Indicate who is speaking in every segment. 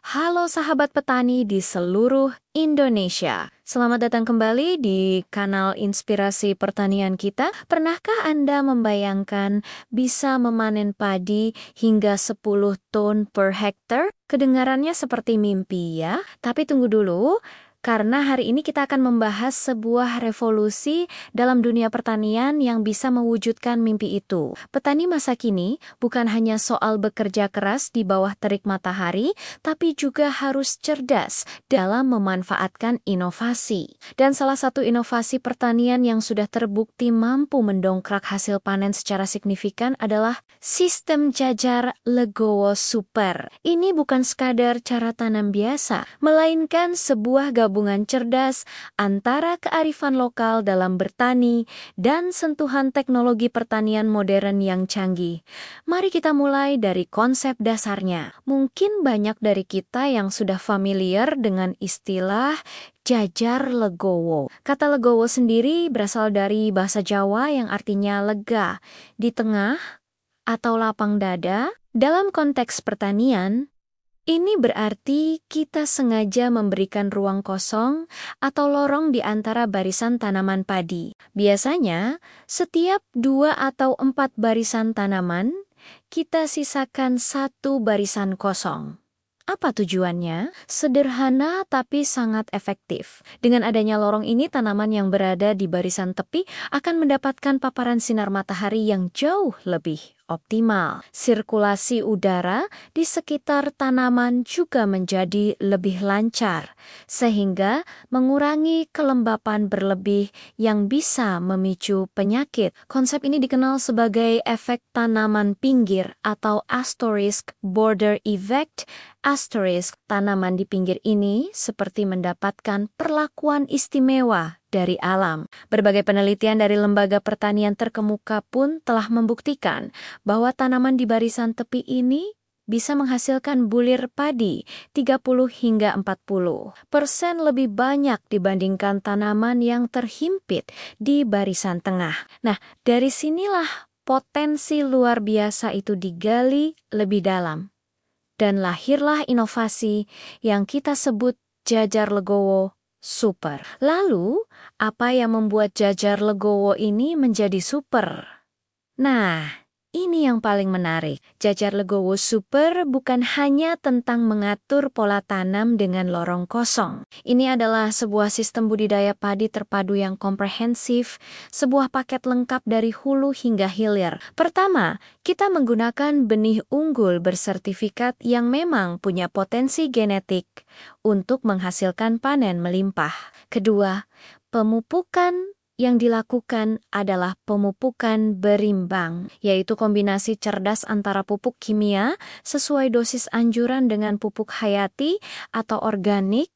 Speaker 1: Halo sahabat petani di seluruh Indonesia. Selamat datang kembali di kanal Inspirasi Pertanian kita. Pernahkah Anda membayangkan bisa memanen padi hingga 10 ton per hektar? Kedengarannya seperti mimpi ya, tapi tunggu dulu. Karena hari ini kita akan membahas sebuah revolusi dalam dunia pertanian yang bisa mewujudkan mimpi itu. Petani masa kini bukan hanya soal bekerja keras di bawah terik matahari, tapi juga harus cerdas dalam memanfaatkan inovasi. Dan salah satu inovasi pertanian yang sudah terbukti mampu mendongkrak hasil panen secara signifikan adalah sistem jajar Legowo Super. Ini bukan sekadar cara tanam biasa, melainkan sebuah gabungan cerdas antara kearifan lokal dalam bertani dan sentuhan teknologi pertanian modern yang canggih. Mari kita mulai dari konsep dasarnya. Mungkin banyak dari kita yang sudah familiar dengan istilah jajar legowo. Kata legowo sendiri berasal dari bahasa Jawa yang artinya lega, di tengah, atau lapang dada. Dalam konteks pertanian, ini berarti kita sengaja memberikan ruang kosong atau lorong di antara barisan tanaman padi. Biasanya, setiap 2 atau 4 barisan tanaman, kita sisakan 1 barisan kosong. Apa tujuannya? Sederhana tapi sangat efektif. Dengan adanya lorong ini, tanaman yang berada di barisan tepi akan mendapatkan paparan sinar matahari yang jauh lebih optimal. Sirkulasi udara di sekitar tanaman juga menjadi lebih lancar, sehingga mengurangi kelembapan berlebih yang bisa memicu penyakit. Konsep ini dikenal sebagai efek tanaman pinggir atau asterisk border effect. Asterisk, tanaman di pinggir ini seperti mendapatkan perlakuan istimewa dari alam. Berbagai penelitian dari lembaga pertanian terkemuka pun telah membuktikan bahwa tanaman di barisan tepi ini bisa menghasilkan bulir padi 30 hingga 40% lebih banyak dibandingkan tanaman yang terhimpit di barisan tengah. Nah, dari sinilah potensi luar biasa itu digali lebih dalam. Dan lahirlah inovasi yang kita sebut jajar legowo super. Lalu, apa yang membuat jajar legowo ini menjadi super? Nah, ini yang paling menarik. Jajar legowo super bukan hanya tentang mengatur pola tanam dengan lorong kosong. Ini adalah sebuah sistem budidaya padi terpadu yang komprehensif, sebuah paket lengkap dari hulu hingga hilir. Pertama, kita menggunakan benih unggul bersertifikat yang memang punya potensi genetik untuk menghasilkan panen melimpah. Kedua, pemupukan yang dilakukan adalah pemupukan berimbang, yaitu kombinasi cerdas antara pupuk kimia sesuai dosis anjuran dengan pupuk hayati atau organik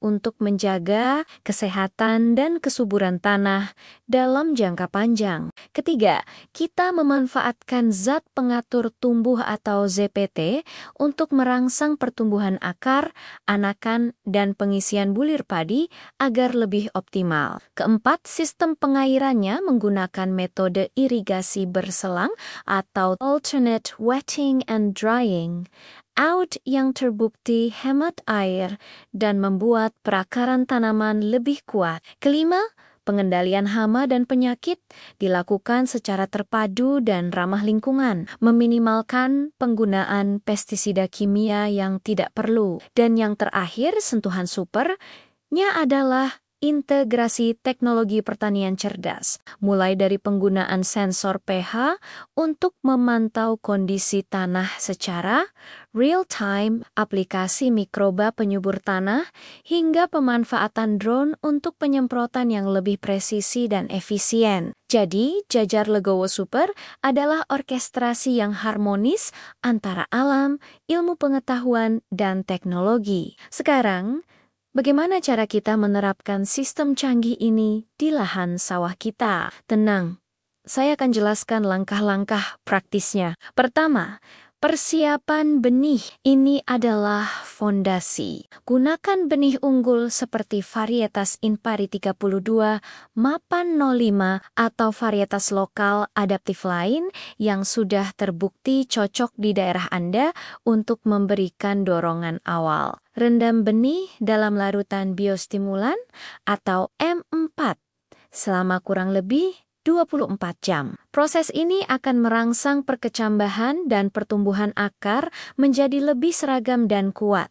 Speaker 1: untuk menjaga kesehatan dan kesuburan tanah dalam jangka panjang. Ketiga, kita memanfaatkan zat pengatur tumbuh atau ZPT untuk merangsang pertumbuhan akar, anakan, dan pengisian bulir padi agar lebih optimal. Keempat, sistem pengairannya menggunakan metode irigasi berselang atau alternate wetting and drying out yang terbukti hemat air dan membuat perakaran tanaman lebih kuat. Kelima, pengendalian hama dan penyakit dilakukan secara terpadu dan ramah lingkungan, meminimalkan penggunaan pestisida kimia yang tidak perlu. Dan yang terakhir, sentuhan supernya adalah integrasi teknologi pertanian cerdas, mulai dari penggunaan sensor pH untuk memantau kondisi tanah secara real-time, aplikasi mikroba penyubur tanah, hingga pemanfaatan drone untuk penyemprotan yang lebih presisi dan efisien. Jadi, jajar legowo super adalah orkestrasi yang harmonis antara alam, ilmu pengetahuan, dan teknologi. Sekarang, bagaimana cara kita menerapkan sistem canggih ini di lahan sawah kita? Tenang, saya akan jelaskan langkah-langkah praktisnya. Pertama, Persiapan benih ini adalah fondasi. Gunakan benih unggul seperti varietas Inpari 32, Mapan 05, atau varietas lokal adaptif lain yang sudah terbukti cocok di daerah Anda untuk memberikan dorongan awal. Rendam benih dalam larutan biostimulan atau M4 selama kurang lebih 24 jam. Proses ini akan merangsang perkecambahan dan pertumbuhan akar menjadi lebih seragam dan kuat.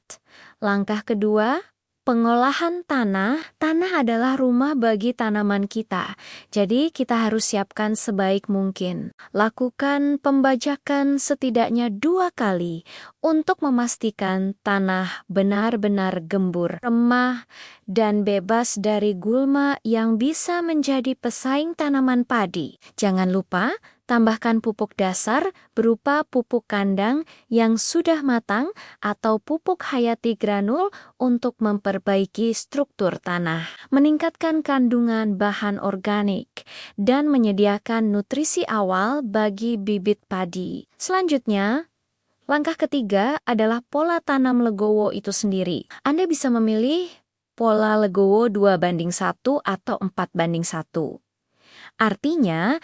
Speaker 1: Langkah kedua, pengolahan tanah. Tanah adalah rumah bagi tanaman kita, jadi kita harus siapkan sebaik mungkin. Lakukan pembajakan setidaknya 2 kali untuk memastikan tanah benar-benar gembur, remah, dan bebas dari gulma yang bisa menjadi pesaing tanaman padi. Jangan lupa, tambahkan pupuk dasar berupa pupuk kandang yang sudah matang atau pupuk hayati granul untuk memperbaiki struktur tanah, meningkatkan kandungan bahan organik, dan menyediakan nutrisi awal bagi bibit padi. Selanjutnya, langkah ketiga adalah pola tanam legowo itu sendiri. Anda bisa memilih pola legowo 2:1 atau 4:1. Artinya,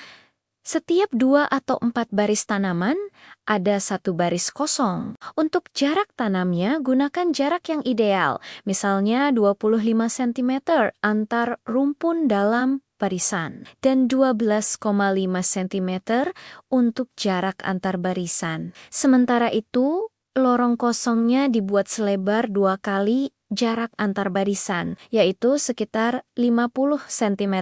Speaker 1: setiap 2 atau 4 baris tanaman, ada 1 baris kosong. Untuk jarak tanamnya, gunakan jarak yang ideal, misalnya 25 cm antar rumpun dalam barisan, dan 12,5 cm untuk jarak antar barisan. Sementara itu, lorong kosongnya dibuat selebar 2 kali jarak antar barisan, yaitu sekitar 50 cm.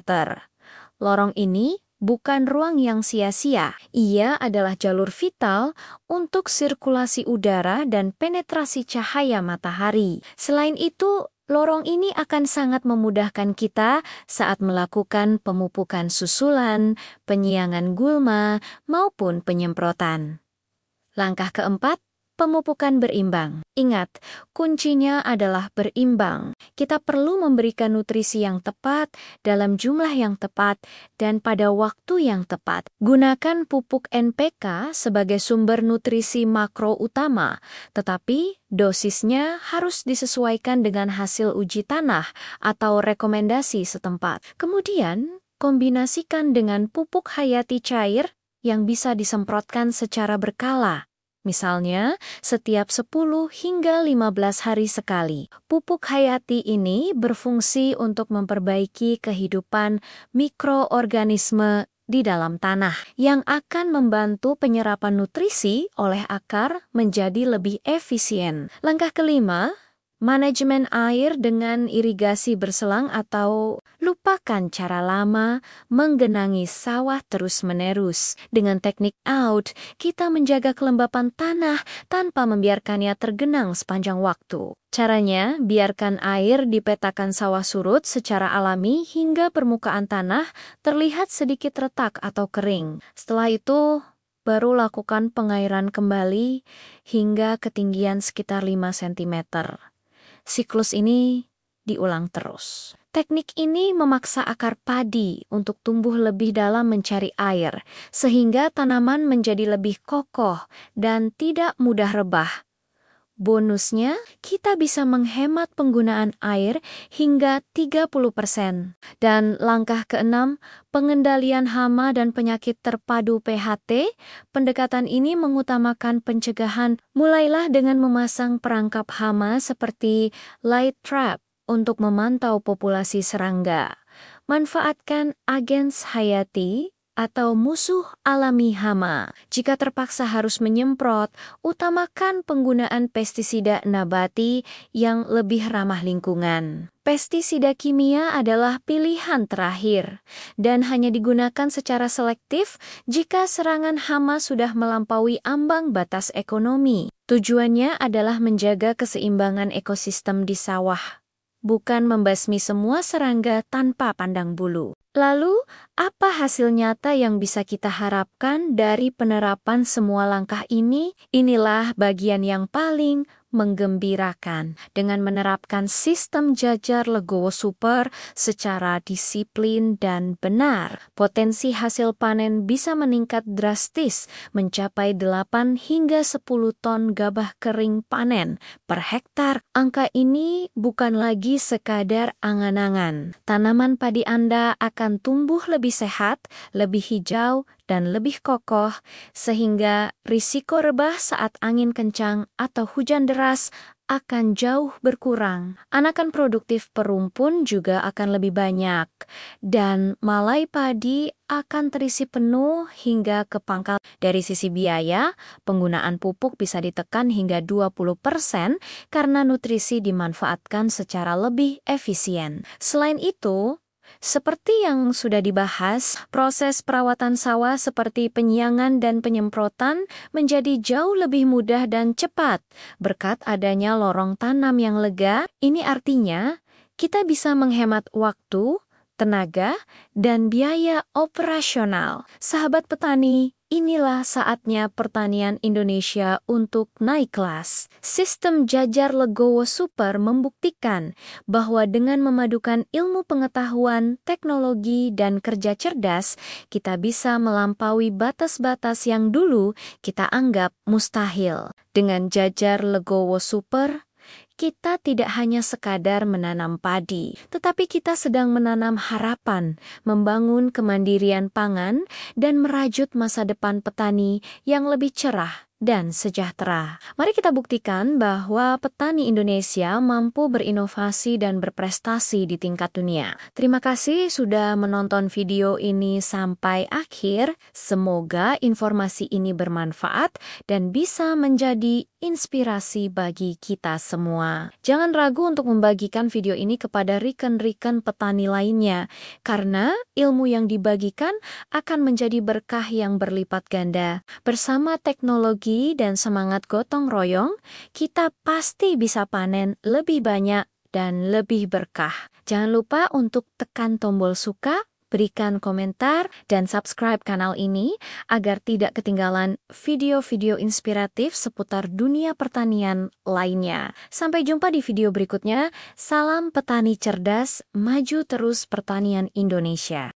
Speaker 1: Lorong ini bukan ruang yang sia-sia, ia adalah jalur vital untuk sirkulasi udara dan penetrasi cahaya matahari. Selain itu, lorong ini akan sangat memudahkan kita saat melakukan pemupukan susulan, penyiangan gulma, maupun penyemprotan. Langkah keempat, pemupukan berimbang. Ingat, kuncinya adalah berimbang. Kita perlu memberikan nutrisi yang tepat, dalam jumlah yang tepat, dan pada waktu yang tepat. Gunakan pupuk NPK sebagai sumber nutrisi makro utama, tetapi dosisnya harus disesuaikan dengan hasil uji tanah atau rekomendasi setempat. Kemudian, kombinasikan dengan pupuk hayati cair yang bisa disemprotkan secara berkala. Misalnya, setiap 10 hingga 15 hari sekali. Pupuk hayati ini berfungsi untuk memperbaiki kehidupan mikroorganisme di dalam tanah yang akan membantu penyerapan nutrisi oleh akar menjadi lebih efisien. Langkah kelima, manajemen air dengan irigasi berselang atau lupakan cara lama menggenangi sawah terus-menerus. Dengan teknik out, kita menjaga kelembapan tanah tanpa membiarkannya tergenang sepanjang waktu. Caranya, biarkan air dipetakan sawah surut secara alami hingga permukaan tanah terlihat sedikit retak atau kering. Setelah itu, baru lakukan pengairan kembali hingga ketinggian sekitar 5 cm. Siklus ini diulang terus. Teknik ini memaksa akar padi untuk tumbuh lebih dalam mencari air, sehingga tanaman menjadi lebih kokoh dan tidak mudah rebah. Bonusnya, kita bisa menghemat penggunaan air hingga 30%. Dan langkah keenam, pengendalian hama dan penyakit terpadu PHT. Pendekatan ini mengutamakan pencegahan. Mulailah dengan memasang perangkap hama seperti light trap untuk memantau populasi serangga. Manfaatkan agens hayati atau musuh alami hama. Jika terpaksa harus menyemprot, utamakan penggunaan pestisida nabati yang lebih ramah lingkungan. Pestisida kimia adalah pilihan terakhir dan hanya digunakan secara selektif jika serangan hama sudah melampaui ambang batas ekonomi. Tujuannya adalah menjaga keseimbangan ekosistem di sawah, bukan membasmi semua serangga tanpa pandang bulu. Lalu, apa hasil nyata yang bisa kita harapkan dari penerapan semua langkah ini? Inilah bagian yang paling menggembirakan. Dengan menerapkan sistem jajar legowo super secara disiplin dan benar, potensi hasil panen bisa meningkat drastis mencapai 8 hingga 10 ton gabah kering panen per hektar. Angka ini bukan lagi sekadar angan-angan. Tanaman padi Anda akan tumbuh lebih sehat, lebih hijau, dan lebih kokoh, sehingga risiko rebah saat angin kencang atau hujan deras akan jauh berkurang. Anakan produktif per rumpun juga akan lebih banyak, dan malai padi akan terisi penuh hingga ke pangkal. Dari sisi biaya, penggunaan pupuk bisa ditekan hingga 20% karena nutrisi dimanfaatkan secara lebih efisien. Selain itu, seperti yang sudah dibahas, proses perawatan sawah seperti penyiangan dan penyemprotan menjadi jauh lebih mudah dan cepat berkat adanya lorong tanam yang lega. Ini artinya kita bisa menghemat waktu, tenaga, dan biaya operasional. Sahabat petani, inilah saatnya pertanian Indonesia untuk naik kelas. Sistem jajar legowo super membuktikan bahwa dengan memadukan ilmu pengetahuan, teknologi, dan kerja cerdas, kita bisa melampaui batas-batas yang dulu kita anggap mustahil. Dengan jajar legowo super, kita tidak hanya sekadar menanam padi, tetapi kita sedang menanam harapan, membangun kemandirian pangan, dan merajut masa depan petani yang lebih cerah dan sejahtera. Mari kita buktikan bahwa petani Indonesia mampu berinovasi dan berprestasi di tingkat dunia. Terima kasih sudah menonton video ini sampai akhir. Semoga informasi ini bermanfaat dan bisa menjadi inspirasi bagi kita semua. Jangan ragu untuk membagikan video ini kepada rekan-rekan petani lainnya, karena ilmu yang dibagikan akan menjadi berkah yang berlipat ganda. Bersama teknologi dan semangat gotong royong, kita pasti bisa panen lebih banyak dan lebih berkah. Jangan lupa untuk tekan tombol suka, berikan komentar, dan subscribe kanal ini agar tidak ketinggalan video-video inspiratif seputar dunia pertanian lainnya. Sampai jumpa di video berikutnya. Salam petani cerdas, maju terus pertanian Indonesia.